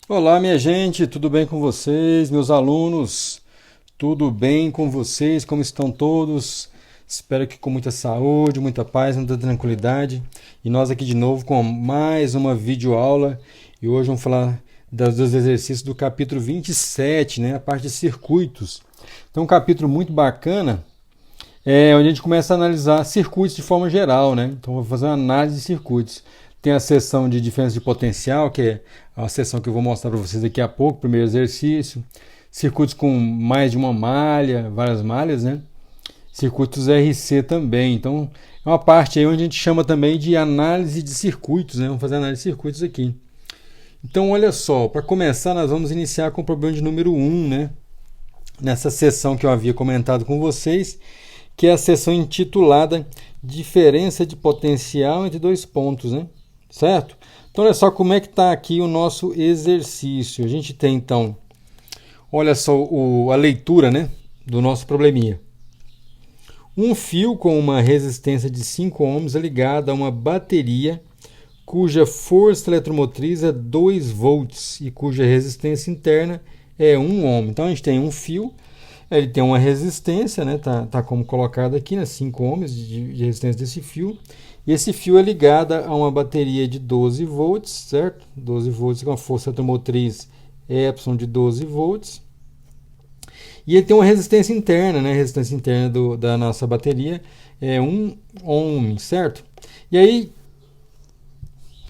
Olá, minha gente, tudo bem com vocês, meus alunos? Tudo bem com vocês? Como estão todos? Espero que com muita saúde, muita paz, muita tranquilidade. E nós aqui de novo com mais uma videoaula. E hoje vamos falar dos exercícios do capítulo 27, né? A parte de circuitos. Então, um capítulo muito bacana, onde a gente começa a analisar circuitos de forma geral, né? Então, vou fazer uma análise de circuitos. Tem a seção de diferença de potencial, que é a seção que eu vou mostrar para vocês daqui a pouco, primeiro exercício. Circuitos com mais de uma malha, várias malhas, né? Circuitos RC também. Então, é uma parte aí onde a gente chama também de análise de circuitos, né? Vamos fazer análise de circuitos aqui. Então, olha só, para começar, nós vamos iniciar com o problema de número 1, né? Nessa seção que eu havia comentado com vocês, que é a seção intitulada Diferença de potencial entre dois pontos, né? Certo? Então, olha só como é que está aqui o nosso exercício. A gente tem, então, olha só a leitura, né, do nosso probleminha. Um fio com uma resistência de 5 ohms é ligado a uma bateria cuja força eletromotriz é 2 volts e cuja resistência interna é 1 ohm. Então, a gente tem um fio, ele tem uma resistência, né, tá como colocado aqui, né, 5 ohms de resistência desse fio. E esse fio é ligado a uma bateria de 12 volts, certo? 12 volts com a força eletromotriz Epsilon de 12 volts. E ele tem uma resistência interna, né? A resistência interna da nossa bateria é 1 ohm, certo? E aí,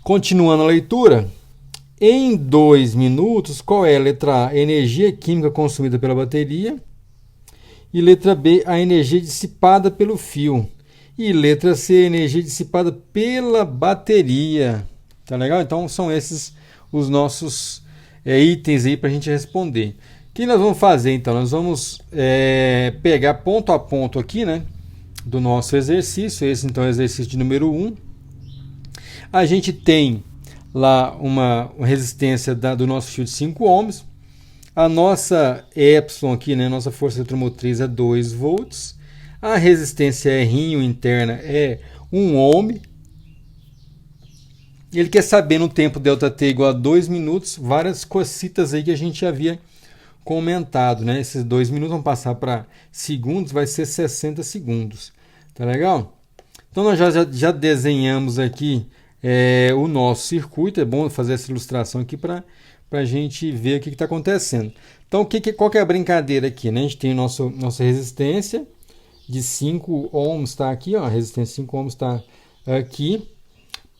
continuando a leitura, em 2 minutos, qual é a letra A? Energia química consumida pela bateria. E letra B, a energia dissipada pelo fio. E letra C, energia dissipada pela bateria. Tá legal? Então são esses os nossos itens aí para a gente responder. O que nós vamos fazer então? Nós vamos pegar ponto a ponto aqui, né? Do nosso exercício. Esse então é o exercício de número 1. A gente tem lá uma resistência do nosso fio de 5 ohms. A nossa Epsilon aqui, né? Nossa força eletromotriz é 2 volts. A resistência R interna é 1 ohm. Ele quer saber no tempo ΔT igual a 2 minutos, várias cositas aí que a gente havia comentado, né? Esses 2 minutos vão passar para segundos, vai ser 60 segundos. Tá legal? Então nós já desenhamos aqui o nosso circuito. É bom fazer essa ilustração aqui para a gente ver o que está acontecendo. Então, qual que é a brincadeira aqui, né? A gente tem nossa resistência de 5 ohms, está aqui, ó, a resistência de 5 ohms está aqui.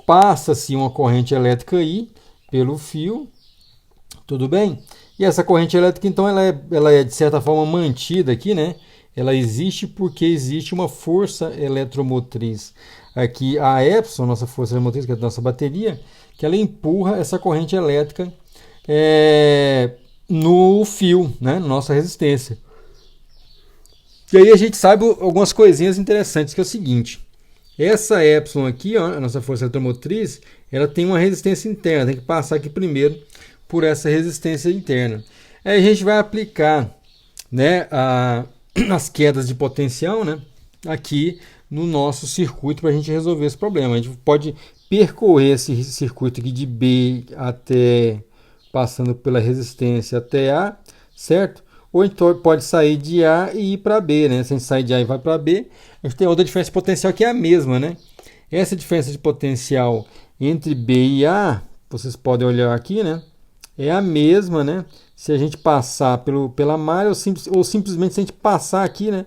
Passa-se uma corrente elétrica aí pelo fio, tudo bem? E essa corrente elétrica, então, ela é de certa forma mantida aqui, né? Ela existe porque existe uma força eletromotriz. Aqui a Epsilon, nossa força eletromotriz, que é a nossa bateria, que ela empurra essa corrente elétrica no fio, né? Nossa resistência. E aí a gente sabe algumas coisinhas interessantes, que é o seguinte. Essa Epsilon aqui, ó, a nossa força eletromotriz, ela tem uma resistência interna. Tem que passar aqui primeiro por essa resistência interna. Aí a gente vai aplicar, né, as quedas de potencial, né, aqui no nosso circuito para a gente resolver esse problema. A gente pode percorrer esse circuito aqui de B até, passando pela resistência até A, certo? Ou então pode sair de A e ir para B, né? Se a gente sair de A e vai para B, a gente tem outra diferença de potencial que é a mesma, né? Essa diferença de potencial entre B e A, vocês podem olhar aqui, né? É a mesma, né? Se a gente passar pela malha ou simplesmente se a gente passar aqui, né?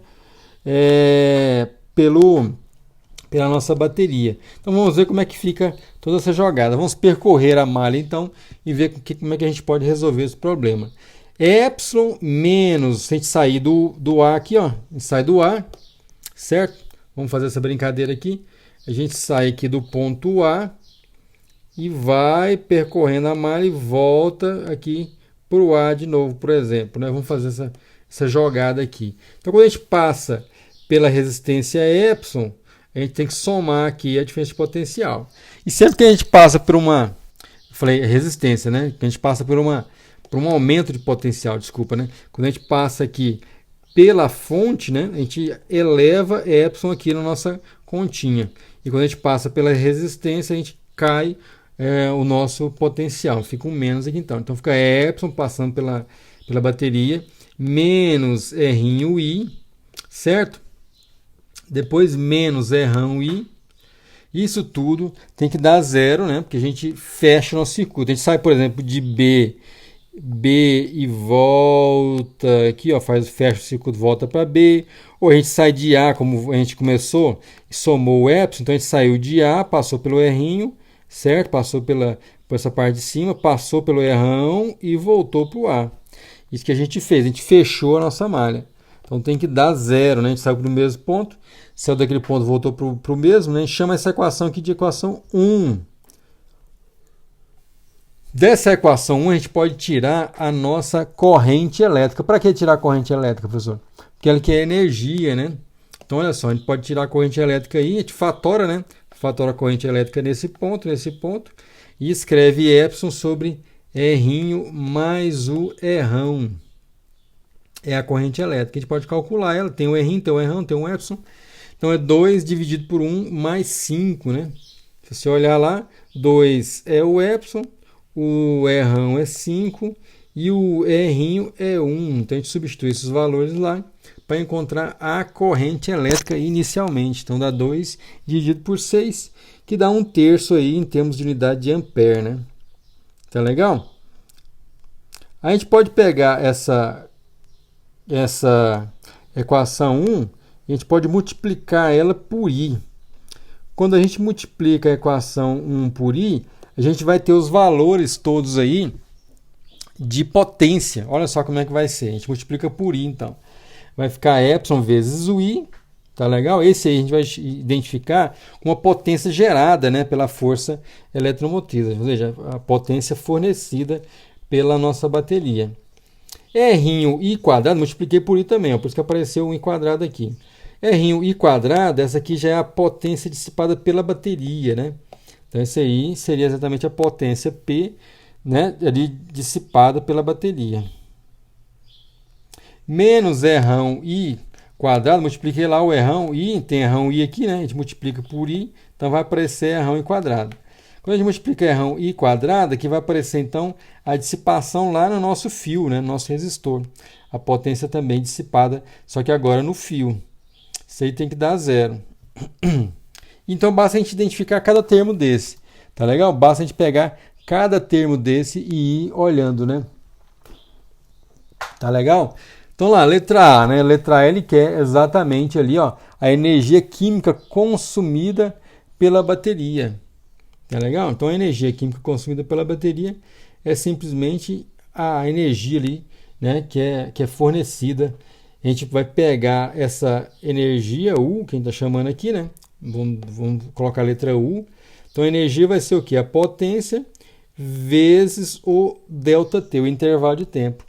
Pela nossa bateria. Então vamos ver como é que fica toda essa jogada. Vamos percorrer a malha então e ver como é que a gente pode resolver esse problema. Epsilon menos, se a gente sair do A aqui, ó, a gente sai do A, certo? Vamos fazer essa brincadeira aqui. A gente sai aqui do ponto A e vai percorrendo a malha e volta aqui para o A de novo, por exemplo, né? Vamos fazer essa jogada aqui. Então, quando a gente passa pela resistência Epsilon, a gente tem que somar aqui a diferença de potencial. E sempre que a gente passa por uma, eu falei resistência, né? Que a gente passa por um aumento de potencial, desculpa, né? Quando a gente passa aqui pela fonte, né? A gente eleva Epsilon aqui na nossa continha. E quando a gente passa pela resistência, a gente cai o nosso potencial. Fica um menos aqui então. Então fica Epsilon passando pela bateria, menos R'inho I, certo? Depois menos R'ão I. Isso tudo tem que dar zero, né? Porque a gente fecha o nosso circuito. A gente sai, por exemplo, de B e volta aqui, ó, fecha o circuito, volta para B. Ou a gente sai de A, como a gente começou, e somou o epsilon, então a gente saiu de A, passou pelo R'inho, certo? Passou por essa parte de cima, passou pelo R'ão e voltou para o A. Isso que a gente fez, a gente fechou a nossa malha. Então tem que dar zero, né? A gente saiu do mesmo ponto, saiu daquele ponto, voltou para o mesmo, né? A gente chama essa equação aqui de equação 1. Dessa equação 1, a gente pode tirar a nossa corrente elétrica. Para que tirar a corrente elétrica, professor? Porque ela quer energia, né? Então, olha só, a gente pode tirar a corrente elétrica aí, a gente fatora, né? Fatora a corrente elétrica nesse ponto, e escreve epsilon sobre R'inho mais o R'ão. É a corrente elétrica. A gente pode calcular ela. Tem o R'inho, tem o R'ão, tem o epsilon. Então, é 2 dividido por 1 mais 5, né? Se você olhar lá, 2 é o epsilon, o R'ão é 5 e o R'inho é 1. Então, a gente substitui esses valores lá para encontrar a corrente elétrica inicialmente. Então, dá 2 dividido por 6, que dá 1/3 aí em termos de unidade de ampere, né? Tá legal? A gente pode pegar essa equação 1, a gente pode multiplicar ela por I. Quando a gente multiplica a equação 1 por I, a gente vai ter os valores todos aí de potência. Olha só como é que vai ser. A gente multiplica por I, então. Vai ficar epsilon vezes o I. Tá legal? Esse aí a gente vai identificar com a potência gerada, né, pela força eletromotriz. Ou seja, a potência fornecida pela nossa bateria. R'inho I quadrado, multipliquei por I também, ó, por isso que apareceu um I quadrado aqui. R'inho I quadrado, essa aqui já é a potência dissipada pela bateria, né? Então, esse aí seria exatamente a potência P, né, ali dissipada pela bateria. Menos R'ão I quadrado, multipliquei lá o R'ão I, tem R'ão I aqui, né? A gente multiplica por I, então vai aparecer R'ão I quadrado. Quando a gente multiplica R'ão I quadrado, aqui vai aparecer então a dissipação lá no nosso fio, né, no nosso resistor. A potência também dissipada, só que agora no fio. Isso aí tem que dar zero. Então basta a gente identificar cada termo desse. Tá legal? Basta a gente pegar cada termo desse e ir olhando, né? Tá legal? Então lá, letra A, né? Letra A ele quer exatamente ali, ó, a energia química consumida pela bateria. Tá legal? Então a energia química consumida pela bateria é simplesmente a energia ali, né, que é fornecida. A gente vai pegar essa energia U, que a gente está chamando aqui, né? Vamos colocar a letra U. Então a energia vai ser o quê? A potência vezes o ΔT, o intervalo de tempo.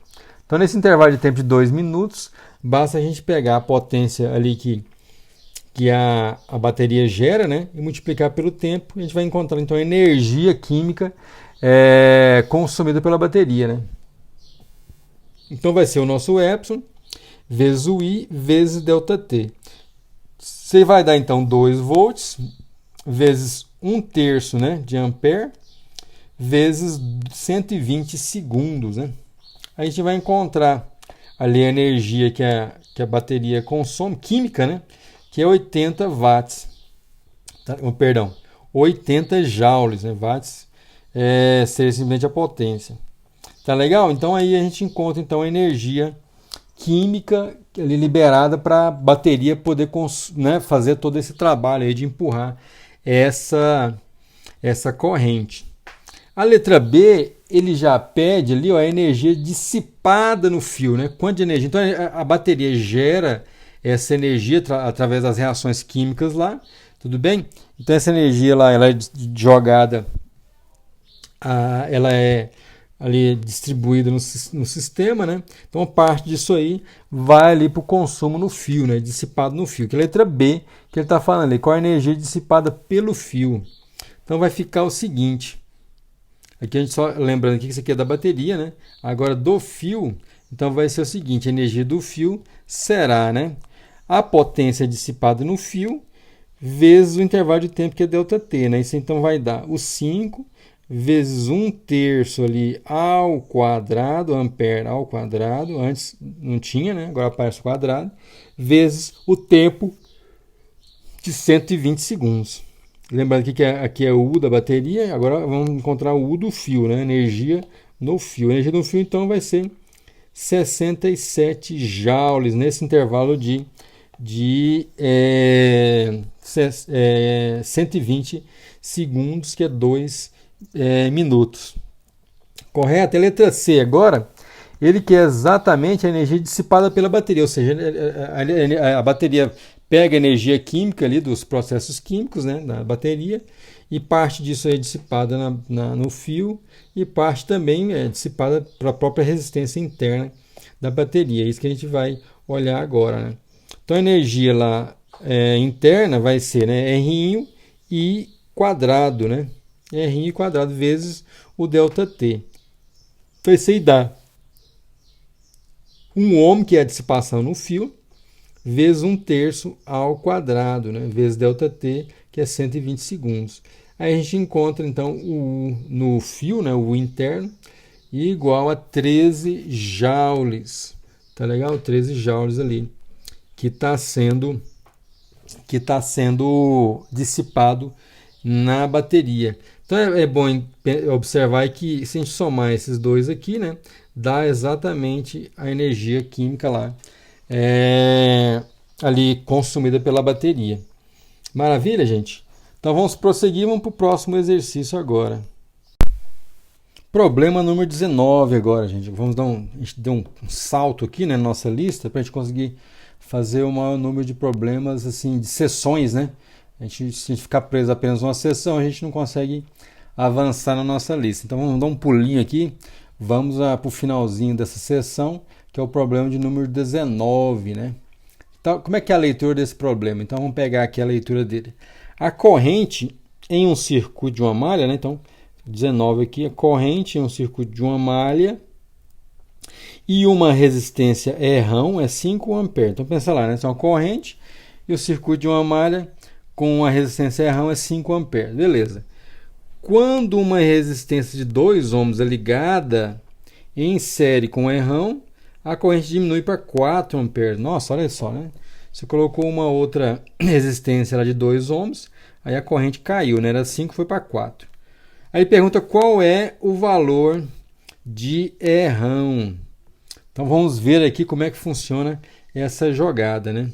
Então nesse intervalo de tempo de 2 minutos, basta a gente pegar a potência ali que a bateria gera, né, e multiplicar pelo tempo, a gente vai encontrar então a energia química consumida pela bateria, né? Então vai ser o nosso epsilon vezes o I vezes ΔT. Você vai dar então 2 volts vezes 1/3, né, de ampere vezes 120 segundos, né? A gente vai encontrar ali a energia que a bateria consome, química, né, que é 80 watts. Perdão, 80 joules, né? Watts seria simplesmente a potência. Tá legal? Então aí a gente encontra então a energia química ali liberada para a bateria poder, né, fazer todo esse trabalho aí de empurrar essa corrente. A letra B, ele já pede ali, ó, a energia dissipada no fio, né? Quanto de energia? Então a bateria gera essa energia através das reações químicas lá, tudo bem? Então essa energia lá, ela é jogada, ela é ali distribuída no sistema, né? Então parte disso aí vai ali para o consumo no fio, né? Dissipado no fio. Que é a letra B que ele está falando ali, qual a energia dissipada pelo fio. Então vai ficar o seguinte, aqui a gente só lembrando que isso aqui é da bateria, né? Agora do fio, então vai ser o seguinte, a energia do fio será, né, a potência dissipada no fio vezes o intervalo de tempo que é ΔT, né? Isso então vai dar o 5 vezes 1/3 ali ao quadrado, ampere ao quadrado, antes não tinha, né? Agora aparece o quadrado, vezes o tempo de 120 segundos. Lembrando que aqui é o U da bateria, agora vamos encontrar o U do fio, né? Energia no fio. A energia no fio, então, vai ser 67 joules nesse intervalo de 120 segundos, que é 2 minutos. Correto? A letra C agora, ele quer exatamente a energia dissipada pela bateria, ou seja, a bateria pega a energia química ali dos processos químicos, né, da bateria, e parte disso é dissipada no fio, e parte também é dissipada para a própria resistência interna da bateria. É isso que a gente vai olhar agora, né? Então a energia lá interna vai ser, né, R I quadrado, né? R quadrado vezes o ΔT. Então isso aí dá 1 ohm, que é a dissipação no fio, vezes 1/3 ao quadrado, né? Vezes ΔT, que é 120 segundos. Aí a gente encontra então o U no fio, né? O U interno, igual a 13 joules. Tá legal? 13 joules ali, que está sendo dissipado na bateria. Então é bom observar que se a gente somar esses dois aqui, né, dá exatamente a energia química lá ali consumida pela bateria. Maravilha, gente? Então vamos prosseguir, vamos para o próximo exercício agora. Problema número 19 agora, gente. A gente deu um salto aqui, né, na nossa lista para a gente conseguir fazer o maior número de problemas, assim, de sessões, né? Se a gente ficar preso apenas numa sessão, a gente não consegue avançar na nossa lista. Então vamos dar um pulinho aqui, vamos para o finalzinho dessa sessão, que é o problema de número 19, né? Então, como é que é a leitura desse problema? Então vamos pegar aqui a leitura dele. A corrente em um circuito de uma malha, né? Então 19 aqui, a corrente em um circuito de uma malha e uma resistência R é 5 amperes. Então pensa lá, né? Então a corrente e o circuito de uma malha com a resistência R é 5 amperes. Beleza. Quando uma resistência de 2 ohms é ligada em série com R, a corrente diminui para 4 amperes. Nossa, olha só, né? Você colocou uma outra resistência lá de 2 ohms, aí a corrente caiu, né? Era 5, foi para 4. Aí ele pergunta qual é o valor de R. Então vamos ver aqui como é que funciona essa jogada, né?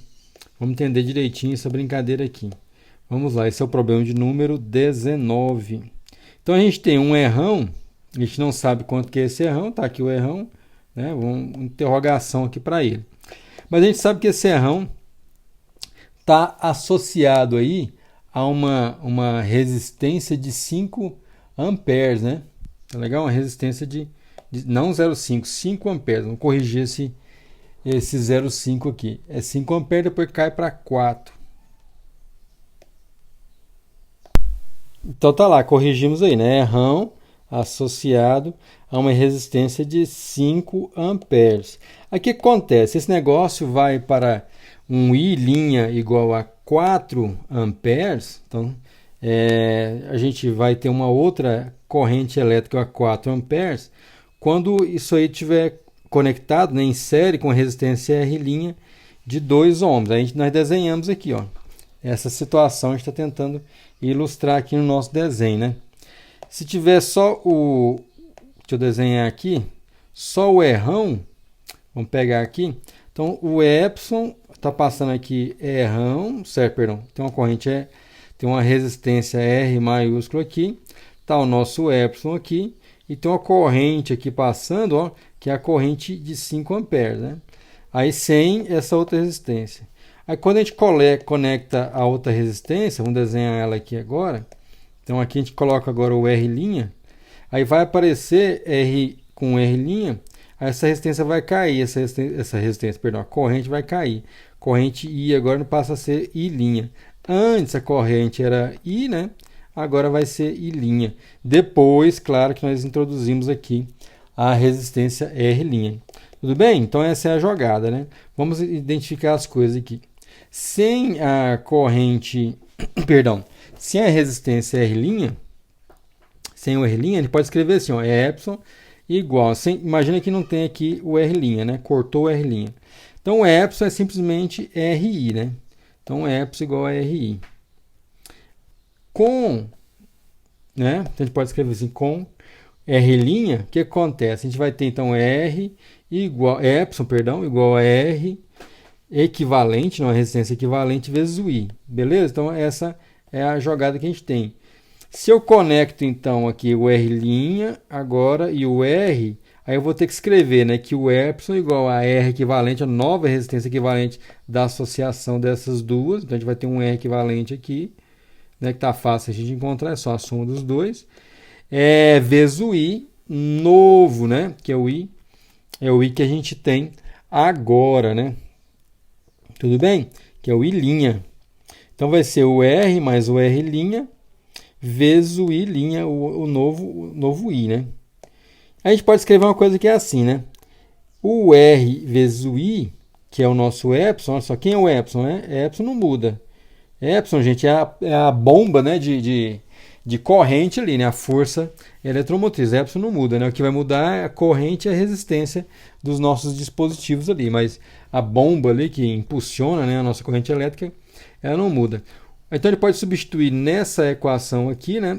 Vamos entender direitinho essa brincadeira aqui. Vamos lá, esse é o problema de número 19. Então a gente tem um R, a gente não sabe quanto que é esse R, tá aqui o R, né? Uma interrogação aqui para ele. Mas a gente sabe que esse R está associado aí a uma resistência de 5 amperes, né? Tá legal? Uma resistência de não 0,5, 5 amperes. Vamos corrigir esse 0,5 aqui. É 5 amperes, depois cai para 4. Então tá lá, corrigimos aí, né? R associado a uma resistência de 5 amperes. Aqui o que acontece? Esse negócio vai para um I' igual a 4 amperes. Então a gente vai ter uma outra corrente elétrica a 4 amperes quando isso aí estiver conectado, né, em série com a resistência R' de 2 ohms. Aí nós desenhamos aqui, ó. Essa situação a gente está tentando ilustrar aqui no nosso desenho, né? Se tiver só o... Deixa eu desenhar aqui. Só o R, vamos pegar aqui. Então, o Epsilon está passando aqui R, certo, perdão. Tem uma corrente, tem uma resistência R maiúsculo aqui. Está o nosso Epsilon aqui. E tem uma corrente aqui passando, ó, que é a corrente de 5 amperes, né? Aí sem essa outra resistência. Aí quando a gente conecta a outra resistência, vamos desenhar ela aqui agora. Então aqui a gente coloca agora o R', aí vai aparecer R com R', aí essa resistência vai cair, a corrente vai cair. Corrente I agora não passa a ser I'. Antes a corrente era I, né? Agora vai ser I'. Depois, claro que nós introduzimos aqui a resistência R'. Tudo bem? Então essa é a jogada, né? Vamos identificar as coisas aqui. Sem a corrente, perdão, sem a resistência R', sem o R', ele pode escrever assim, ó, epsilon igual, imagina que não tem aqui o R', né? Cortou o R'. Então, o epsilon é simplesmente RI, né? Então, epsilon igual a RI. Com, né? Então, a gente pode escrever assim, com R', o que acontece? A gente vai ter, então, epsilon, perdão, igual a R equivalente, não, a resistência equivalente vezes o I. Beleza? Então, essa é a jogada que a gente tem. Se eu conecto, então, aqui o R' agora e o R, aí eu vou ter que escrever, né, que o epsilon igual a R equivalente, a nova resistência equivalente da associação dessas duas. Então, a gente vai ter um R equivalente aqui, né, que está fácil a gente encontrar, é só a soma dos dois. Vezes o I novo, né, que é o I que a gente tem agora, né? Tudo bem? Que é o I'. Então, vai ser o R mais o R' vezes o I', o novo I, né? A gente pode escrever uma coisa que é assim, né? O R vezes o I, que é o nosso epsilon, olha só, quem é o epsilon, né? Epsilon não muda. Epsilon, gente, é a bomba, né, de corrente ali, né? A força eletromotriz. Epsilon não muda, né? O que vai mudar é a corrente e a resistência dos nossos dispositivos ali. Mas a bomba ali que impulsiona, né, a nossa corrente elétrica, ela não muda. Então ele pode substituir nessa equação aqui, né?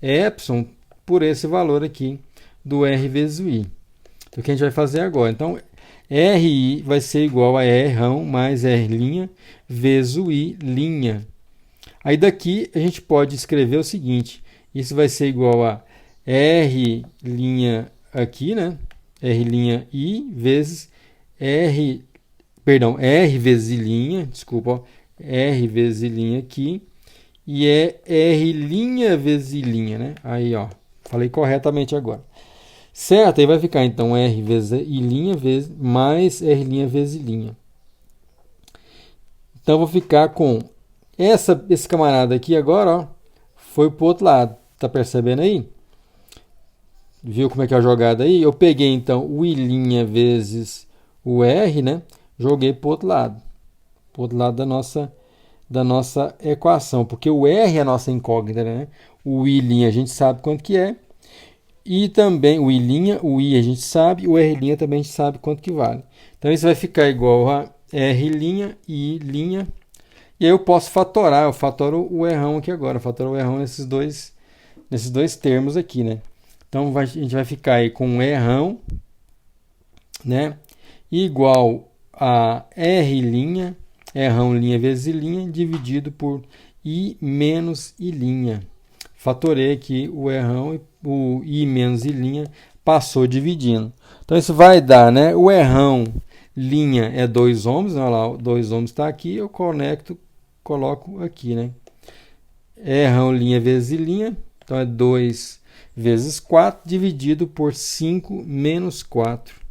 Epsilon por esse valor aqui do R vezes o I. Então o que a gente vai fazer agora? Então RI vai ser igual a R' mais R' vezes o I'. Aí daqui a gente pode escrever o seguinte: isso vai ser igual a R' aqui, né? R'I vezes R vezes I', desculpa, ó, R vezes I' aqui, e é R' vezes I', né? Aí, ó, falei corretamente agora. Certo? Aí vai ficar, então, R vezes I' vezes, mais R' vezes I'. Então, eu vou ficar com esse camarada aqui agora, ó, foi pro outro lado. Tá percebendo aí? Viu como é que é a jogada aí? Eu peguei, então, o I' vezes o R, né? Joguei para o outro lado. Para o outro lado da nossa equação. Porque o R é a nossa incógnita, né? O I' a gente sabe quanto que é. E também o I a gente sabe. O R' também a gente sabe quanto que vale. Então isso vai ficar igual a R' e I'. E aí eu posso fatorar. Eu fatoro o R aqui agora. Eu fatoro o R nesses dois termos aqui, né? Então a gente vai ficar aí com um R', né? Igual a R', R' vezes I' dividido por I menos I'. Fatorei aqui o R', o I menos I' passou dividindo. Então isso vai dar, né? O R' é 2 ohms, olha lá, 2 ohms está aqui, eu coloco aqui, né? R' vezes I', então é 2 vezes 4 dividido por 5 menos 4.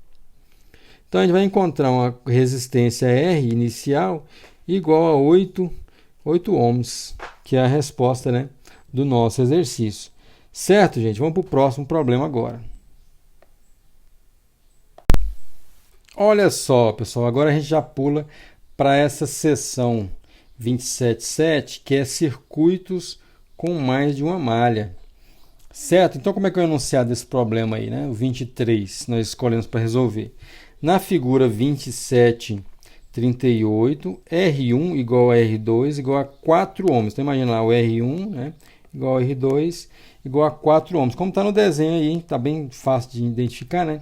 Então, a gente vai encontrar uma resistência R inicial igual a 8 ohms, que é a resposta, né, do nosso exercício. Certo, gente? Vamos para o próximo problema agora. Olha só, pessoal, agora a gente já pula para essa seção 27.7, que é circuitos com mais de uma malha. Certo? Então, como é que é o enunciado desse problema aí, né? O 23, nós escolhemos para resolver. Na figura 27.38, R1 igual a R2 igual a 4 ohms. Então, imagina lá o R1, né, igual a R2 igual a 4 ohms. Como está no desenho aí, está bem fácil de identificar, né?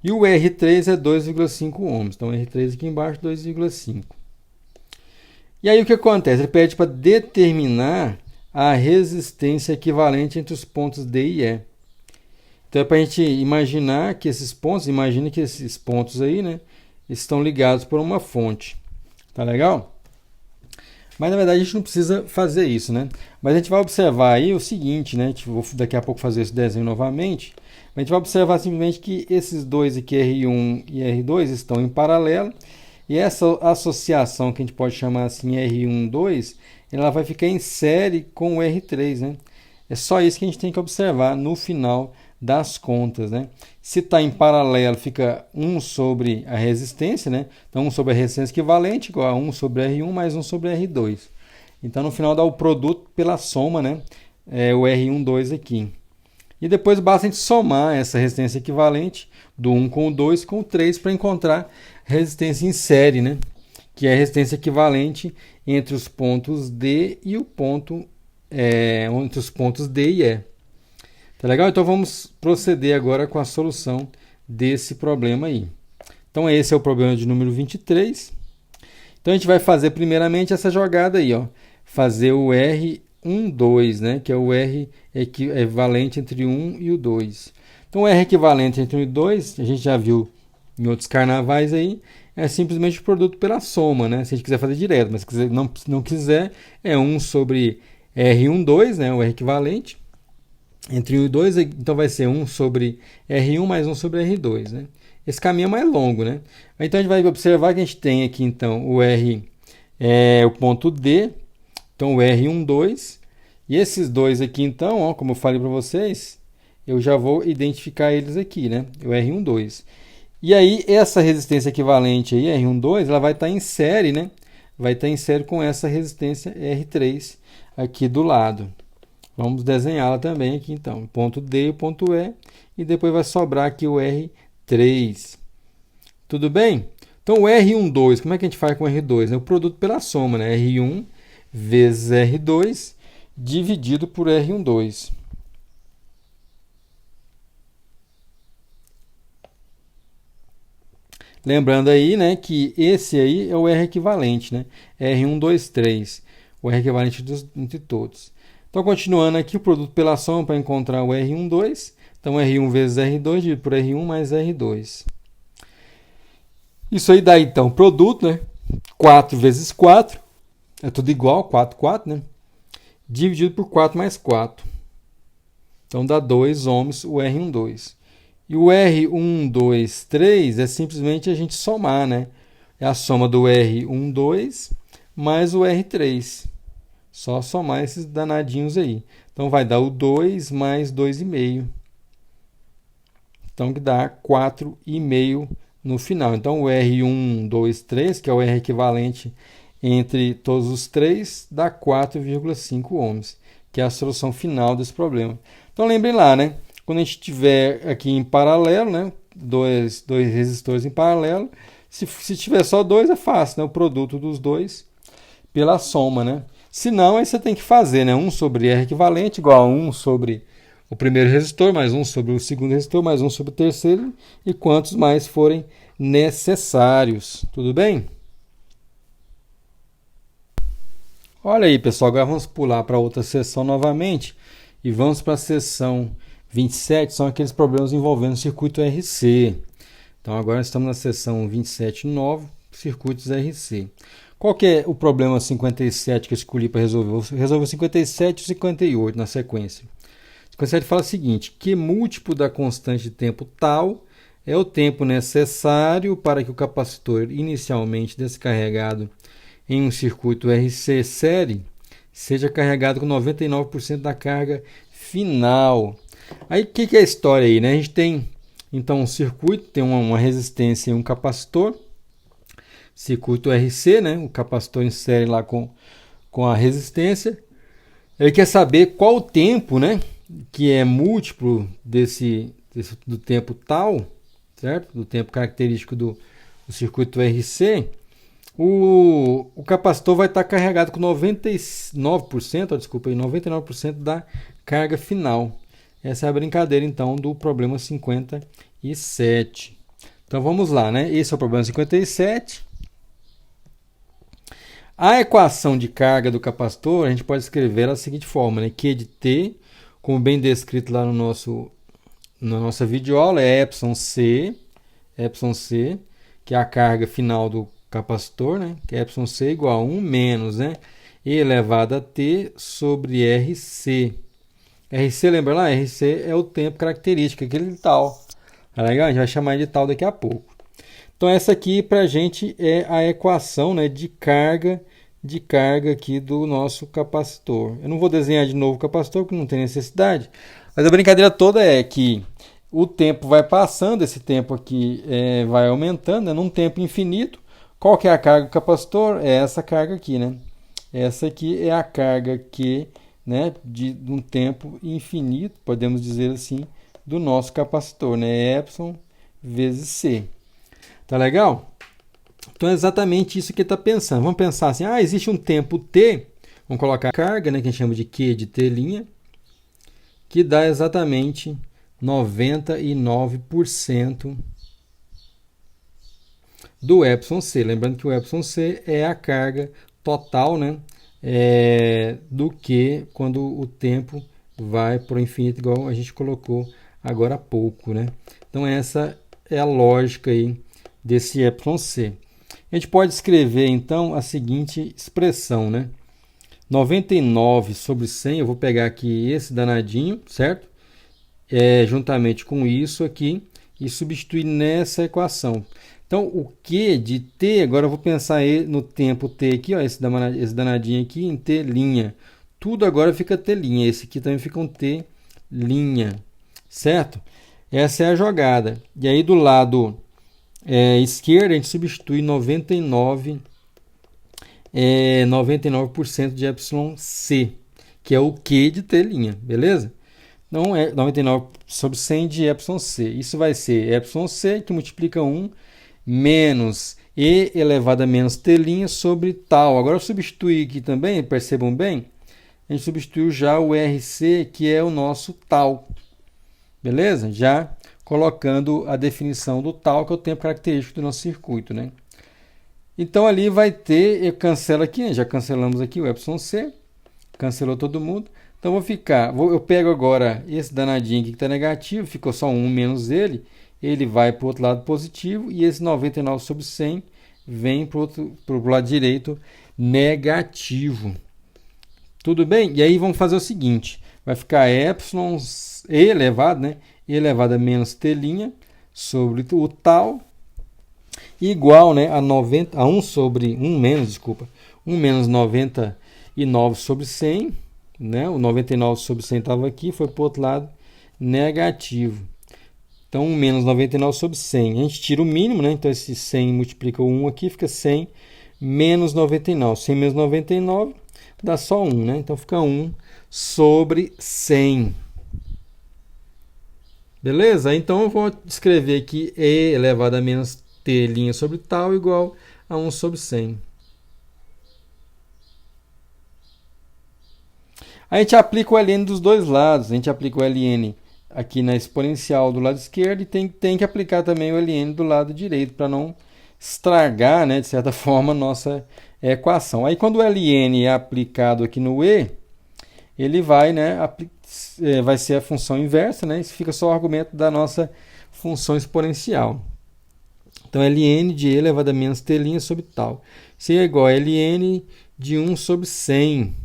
E o R3 é 2,5 ohms. Então, R3 aqui embaixo, 2,5. E aí, o que acontece? Ele pede para determinar a resistência equivalente entre os pontos D e E. Então, é para a gente imaginar que esses pontos, imagine que esses pontos aí, né, estão ligados por uma fonte. Tá legal? Mas, na verdade, a gente não precisa fazer isso, né? Mas a gente vai observar aí o seguinte, né? Vou daqui a pouco fazer esse desenho novamente. A gente vai observar simplesmente que esses dois aqui, R1 e R2, estão em paralelo. E essa associação, que a gente pode chamar assim R1, 2, ela vai ficar em série com o R3, né? É só isso que a gente tem que observar no final das contas, né? Se está em paralelo, fica 1 sobre a resistência, né? Então, 1 sobre a resistência equivalente igual a 1 sobre R1 mais 1 sobre R2. Então, no final dá o produto pela soma, né, o R12 aqui. E depois basta a gente somar essa resistência equivalente do 1 com o 2 com o 3 para encontrar resistência em série, né? Que é a resistência equivalente entre os pontos D e entre os pontos D e E. Tá legal? Então vamos proceder agora com a solução desse problema aí. Então esse é o problema de número 23. Então a gente vai fazer primeiramente essa jogada aí, ó. Fazer o R12, né? Que é o R equivalente entre 1 e o 2. Então o R equivalente entre 1 e 2, a gente já viu em outros carnavais aí, é simplesmente o produto pela soma, né? Se a gente quiser fazer direto, mas se não quiser, é 1 sobre R12, né? O R equivalente entre 1 e 2, então vai ser 1 sobre R1 mais 1 sobre R2, né? Esse caminho é mais longo, né? Então a gente vai observar que a gente tem aqui então o R o ponto D, então o R12, e esses dois aqui então, ó, como eu falei para vocês, eu já vou identificar eles aqui, né? O R12. E aí essa resistência equivalente aí, R12, ela vai estar em série, né? Vai estar em série com essa resistência R3 aqui do lado. Vamos desenhá-la também aqui então, o ponto D e o ponto E, e depois vai sobrar aqui o R3. Tudo bem? Então o R12, como é que a gente faz com o R2? É o produto pela soma, né? R1 vezes R2 dividido por R12. Lembrando aí, né, que esse aí é o R equivalente, né? R1, 2, 3. O R equivalente entre todos. Então, continuando aqui, o produto pela soma para encontrar o R12. Então, R1 vezes R2 dividido por R1 mais R2. Isso aí dá, então, produto, né? 4 vezes 4. É tudo igual, 4, 4, né? Dividido por 4 mais 4. Então, dá 2 ohms o R12. E o R123 é simplesmente a gente somar, né? É a soma do R12 mais o R3. Só somar esses danadinhos aí. Então vai dar o 2 mais 2,5. Então que dá 4,5 no final. Então o R123, que é o R equivalente entre todos os três, dá 4,5 ohms, que é a solução final desse problema. Então lembrem lá, né? Quando a gente tiver aqui em paralelo, né, dois resistores em paralelo, se tiver só dois é fácil, né, o produto dos dois pela soma, né? Se não, aí você tem que fazer, né, 1 sobre R equivalente igual a 1 sobre o primeiro resistor, mais 1 sobre o segundo resistor, mais 1 sobre o terceiro, e quantos mais forem necessários. Tudo bem? Olha aí, pessoal, agora vamos pular para outra seção novamente e vamos para a seção 27, são aqueles problemas envolvendo o circuito RC. Então agora estamos na seção 27.9, circuitos RC. Qual que é o problema 57 que eu escolhi para resolver? Eu resolvi o 57 e o 58 na sequência. O 57 fala o seguinte, que múltiplo da constante de tempo tal é o tempo necessário para que o capacitor inicialmente descarregado em um circuito RC série seja carregado com 99% da carga final. Aí o que é a história aí, né? A gente tem então um circuito, tem uma resistência e um capacitor, circuito RC, né? O capacitor em série lá com a resistência. Ele quer saber qual o tempo, né? Que é múltiplo do tempo tal, certo? Do tempo característico do circuito RC. O capacitor vai estar carregado com 99% da carga final. Essa é a brincadeira, então, do problema 57. Então, vamos lá, né? Esse é o problema 57. A equação de carga do capacitor, a gente pode escrever da seguinte forma, né? Q de T, como bem descrito lá na nossa videoaula, é εc, que é a carga final do capacitor, né? Que é εc igual a 1 menos, né? E elevado a T sobre RC. RC, lembra lá? RC é o tempo característico, aquele tal. Tá legal? A gente vai chamar de tal daqui a pouco. Então essa aqui para a gente é a equação, né, de carga aqui do nosso capacitor. Eu não vou desenhar de novo o capacitor porque não tem necessidade. Mas a brincadeira toda é que o tempo vai passando, esse tempo aqui vai aumentando, né, num tempo infinito. Qual que é a carga do capacitor? É essa carga aqui, né? Essa aqui é a carga Q né, de um tempo infinito, podemos dizer assim, do nosso capacitor, né, epsilon vezes C. Tá legal? Então é exatamente isso que ele está pensando. Vamos pensar assim, existe um tempo t, vamos colocar a carga, né, que a gente chama de Q de t', que dá exatamente 99% do epsilon c. Lembrando que o epsilon c é a carga total, né, do Q quando o tempo vai para o infinito, igual a gente colocou agora há pouco, né? Então essa é a lógica aí desse epsilon c. A gente pode escrever então a seguinte expressão, né? 99 sobre 100, eu vou pegar aqui esse danadinho, certo? Juntamente com isso aqui e substituir nessa equação. Então, o Q de t, agora eu vou pensar no tempo t aqui, ó, esse danadinho aqui em t'. Tudo agora fica t'. Esse aqui também fica um t', certo? Essa é a jogada. E aí do lado esquerdo a gente substitui 99% de epsilon c, que é o Q de t', beleza? Então é 99 sobre 100 de epsilon c. Isso vai ser epsilon c, que multiplica 1, menos e elevado a menos t' sobre tal. Agora eu substitui aqui também, percebam bem, a gente substituiu já o RC, que é o nosso tal. Beleza? Já colocando a definição do tal, que é o tempo característico do nosso circuito, né? Então ali vai ter, eu cancelo aqui, já cancelamos aqui o epsilon c, cancelou todo mundo. Então eu pego agora esse danadinho aqui que está negativo, ficou só 1 menos ele vai para o outro lado positivo, e esse 99 sobre 100 vem para o lado direito negativo. Tudo bem? E aí vamos fazer o seguinte, vai ficar epsilon e elevado, né? E elevado a menos t' sobre o tal, igual, né, a 1 menos 99 sobre 100, né? O 99 sobre 100 estava aqui, foi para o outro lado negativo. Então, 1 menos 99 sobre 100. A gente tira o mínimo, né? Então, esse 100 multiplica o 1 aqui, fica 100 menos 99. 100 menos 99 dá só 1, né? Então, fica 1 sobre 100. Beleza? Então, eu vou escrever aqui E elevado a menos T' sobre tal igual a 1 sobre 100. A gente aplica o ln dos dois lados. A gente aplica o ln aqui na exponencial do lado esquerdo e tem que aplicar também o ln do lado direito para não estragar, né, de certa forma, a nossa equação. Aí quando o ln é aplicado aqui no e, ele vai, né, vai ser a função inversa, né, isso fica só o argumento da nossa função exponencial. Então ln de e elevado a menos t' sobre tal. Isso é igual a ln de 1 sobre 100.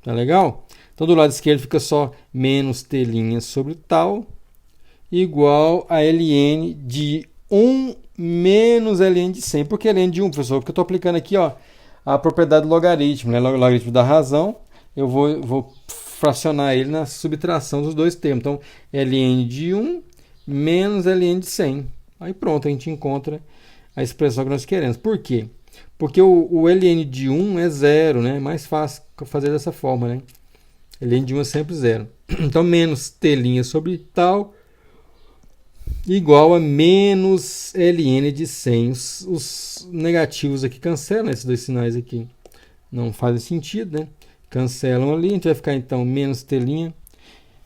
Tá legal? Então, do lado esquerdo fica só menos t' sobre tal, igual a ln de 1 menos ln de 100. Por que ln de 1, professor? Porque eu estou aplicando aqui, ó, a propriedade do logaritmo, né? Logaritmo da razão. Eu vou fracionar ele na subtração dos dois termos. Então, ln de 1 menos ln de 100. Aí pronto, a gente encontra a expressão que nós queremos. Por quê? Porque o ln de 1 é zero, né? É mais fácil fazer dessa forma, né? ln de 1 é sempre zero. Então, menos t' sobre tal igual a menos ln de 100. Os negativos aqui cancelam, esses dois sinais aqui não fazem sentido, né? Cancelam ali, a gente vai ficar então menos t',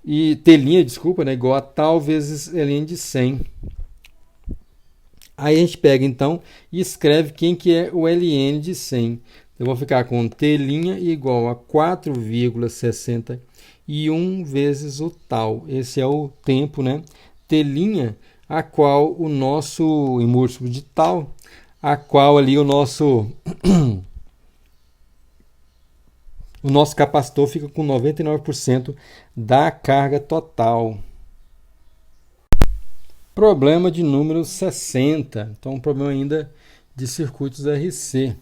e t', desculpa, né? Igual a tal vezes ln de 100. Aí a gente pega então e escreve quem que é o ln de 100. Eu vou ficar com t' igual a 4,61 vezes o tal. Esse é o tempo, né? T', a qual o nosso, em múltiplo de tal, a qual ali o nosso capacitor fica com 99% da carga total. Problema de número 60. Então, um problema ainda de circuitos RC.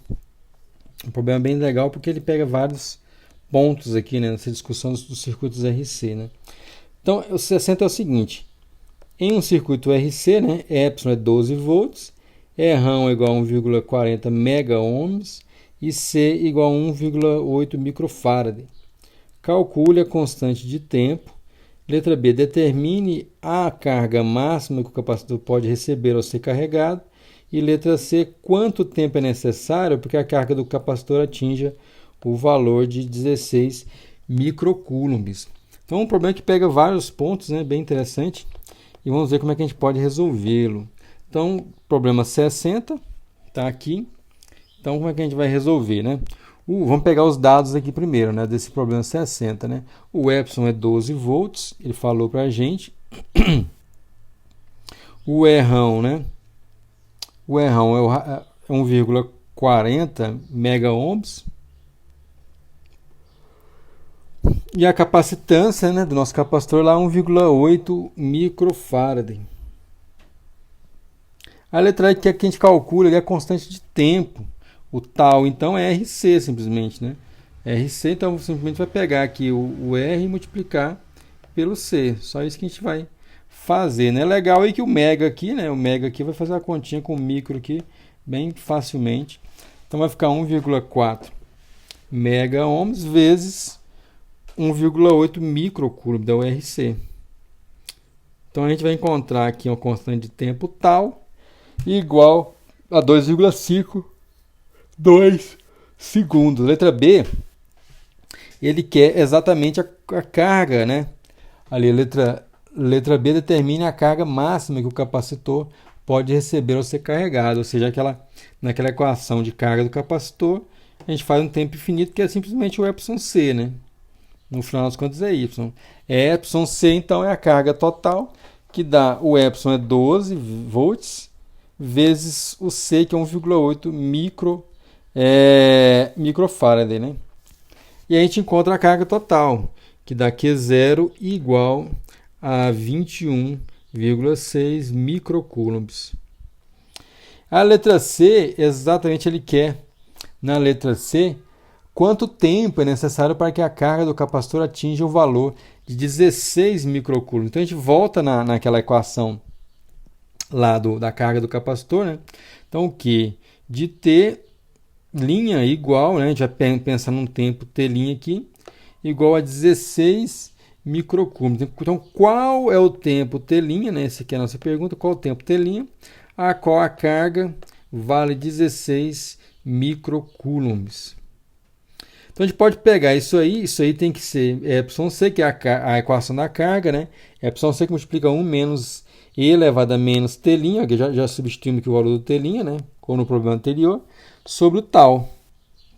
Um problema bem legal porque ele pega vários pontos aqui, né, nessa discussão dos circuitos RC, né? Então, o 60 é o seguinte. Em um circuito RC, né, epsilon é 12 volts, Rão é igual a 1,40 mega ohms e C igual a 1,8 microfarad. calcule a constante de tempo. Letra B, determine a carga máxima que o capacitor pode receber ao ser carregado. E letra C, quanto tempo é necessário para que a carga do capacitor atinja o valor de 16 microcoulombs. Então, um problema que pega vários pontos, né, bem interessante, e vamos ver como é que a gente pode resolvê-lo. Então, problema 60, está aqui. Então, como é que a gente vai resolver, né? Vamos pegar os dados aqui primeiro, né, desse problema 60, né? O Epson é 12 volts, ele falou para a gente. O Errão, né? O Errão é 1,40 mega-ohms. E a capacitância, né, do nosso capacitor lá é 1,8 microfarad. A letra que a gente calcula é a constante de tempo. O tal, então, é RC, simplesmente, né? RC, então, simplesmente vai pegar aqui o R e multiplicar pelo C. Só isso que a gente vai fazer, né? Legal aí que o mega aqui, né? O mega aqui vai fazer a continha com o micro aqui bem facilmente. Então, vai ficar 1,4 mega-ohms vezes 1,8 microcoulomb da URC. Então, a gente vai encontrar aqui uma constante de tempo tal igual a 2,52 segundos. Letra B, ele quer exatamente a carga, né? Ali, letra B determina a carga máxima que o capacitor pode receber ao ser carregado, ou seja, naquela equação de carga do capacitor, a gente faz um tempo infinito, que é simplesmente o Epson C, né? No final das contas é Y. Epson C, então, é a carga total, que dá, o Epson é 12 volts, vezes o C, que é 1,8 microfarad, né? E a gente encontra a carga total, que dá Q0 igual a 21,6 microcoulombs. A letra C, exatamente ele quer, na letra C, quanto tempo é necessário para que a carga do capacitor atinja o valor de 16 microcoulombs. Então a gente volta naquela equação lá da carga do capacitor, né? Então o que? De T linha igual, né? A gente vai pensar num tempo T linha aqui, igual a 16 microcoulombs. Então qual é o tempo T linha, né? Essa aqui é a nossa pergunta, qual é o tempo T linha, a qual a carga vale 16 microcoulombs. Então a gente pode pegar isso aí tem que ser Epson C, que é a equação da carga, né? Epson C que multiplica 1 menos E elevado a menos T', que já substituímos aqui o valor do T', né? Como no problema anterior, sobre o tal.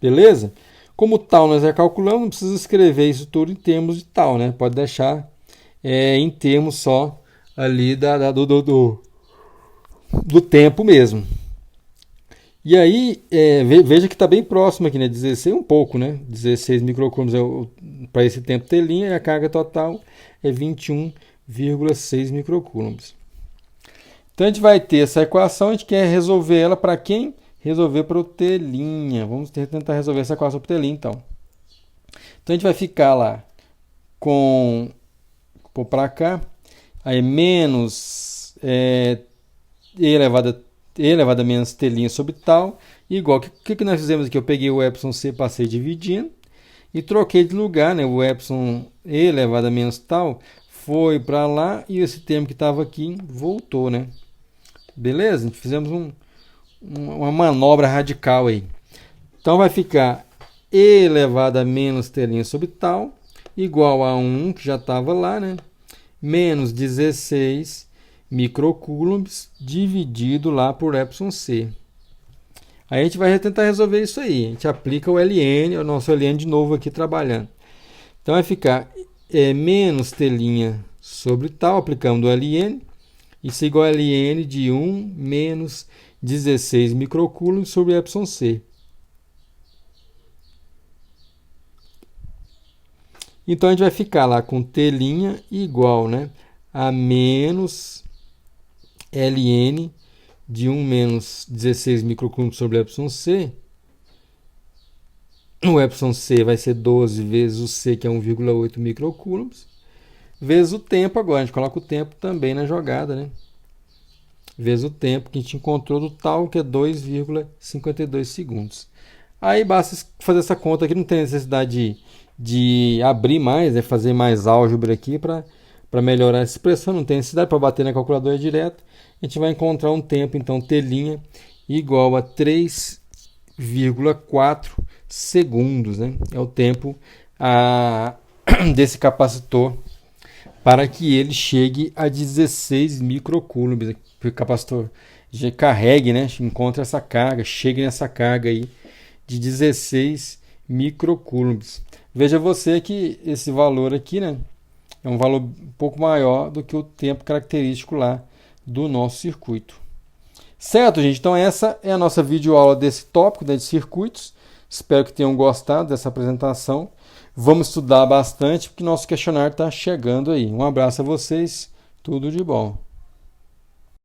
Beleza? Como o tal nós já calculamos, não precisa escrever isso tudo em termos de tal, né? Pode deixar em termos só ali do tempo mesmo. E aí, veja que está bem próximo aqui, né? 16 um pouco, né? 16 microcoulombs para esse tempo T' e a carga total é 21,6 microcoulombs. Então, a gente vai ter essa equação, a gente quer resolver ela para quem? Resolver para o T'. Vamos tentar resolver essa equação para o T', então. Então, a gente vai ficar lá com... Vou para cá. Aí, menos E elevado a menos T' sobre tal, igual, o que nós fizemos aqui? Eu peguei o Epson C, passei dividindo, e troquei de lugar, né? O Epson E elevado a menos tal, foi para lá, e esse termo que estava aqui, voltou, né? Beleza? A gente fizemos uma manobra radical aí. Então, vai ficar E elevado a menos T' sobre tal, igual a 1, que já estava lá, né? Menos 16 microcoulombs dividido lá por Epson C. Aí a gente vai tentar resolver isso aí. A gente aplica o ln, o nosso ln de novo aqui trabalhando. Então vai ficar menos T' sobre tal, aplicando o ln. Isso é igual a ln de 1 menos 16 microcoulombs sobre Epson C. Então a gente vai ficar lá com T' igual, né, a menos ln de 1 menos 16 microcoulombs sobre Epson C. O Epson C vai ser 12 vezes o C, que é 1,8 microcoulombs, vezes o tempo agora. A gente coloca o tempo também na jogada, né? Vezes o tempo que a gente encontrou do tal, que é 2,52 segundos. Aí basta fazer essa conta aqui, não tem necessidade de abrir mais, né, fazer mais álgebra aqui para melhorar essa expressão. Não tem necessidade para bater na calculadora direto. A gente vai encontrar um tempo, então, T' igual a 3,4 segundos, né? É o tempo desse capacitor para que ele chegue a 16 microcoulombs. Que o capacitor já carregue, né? Encontre essa carga, chegue nessa carga aí de 16 microcoulombs. Veja você que esse valor aqui, né, é um valor um pouco maior do que o tempo característico lá do nosso circuito. Certo, gente? Então essa é a nossa videoaula desse tópico, né, de circuitos. Espero que tenham gostado dessa apresentação. Vamos estudar bastante porque nosso questionário está chegando aí. Um abraço a vocês, tudo de bom.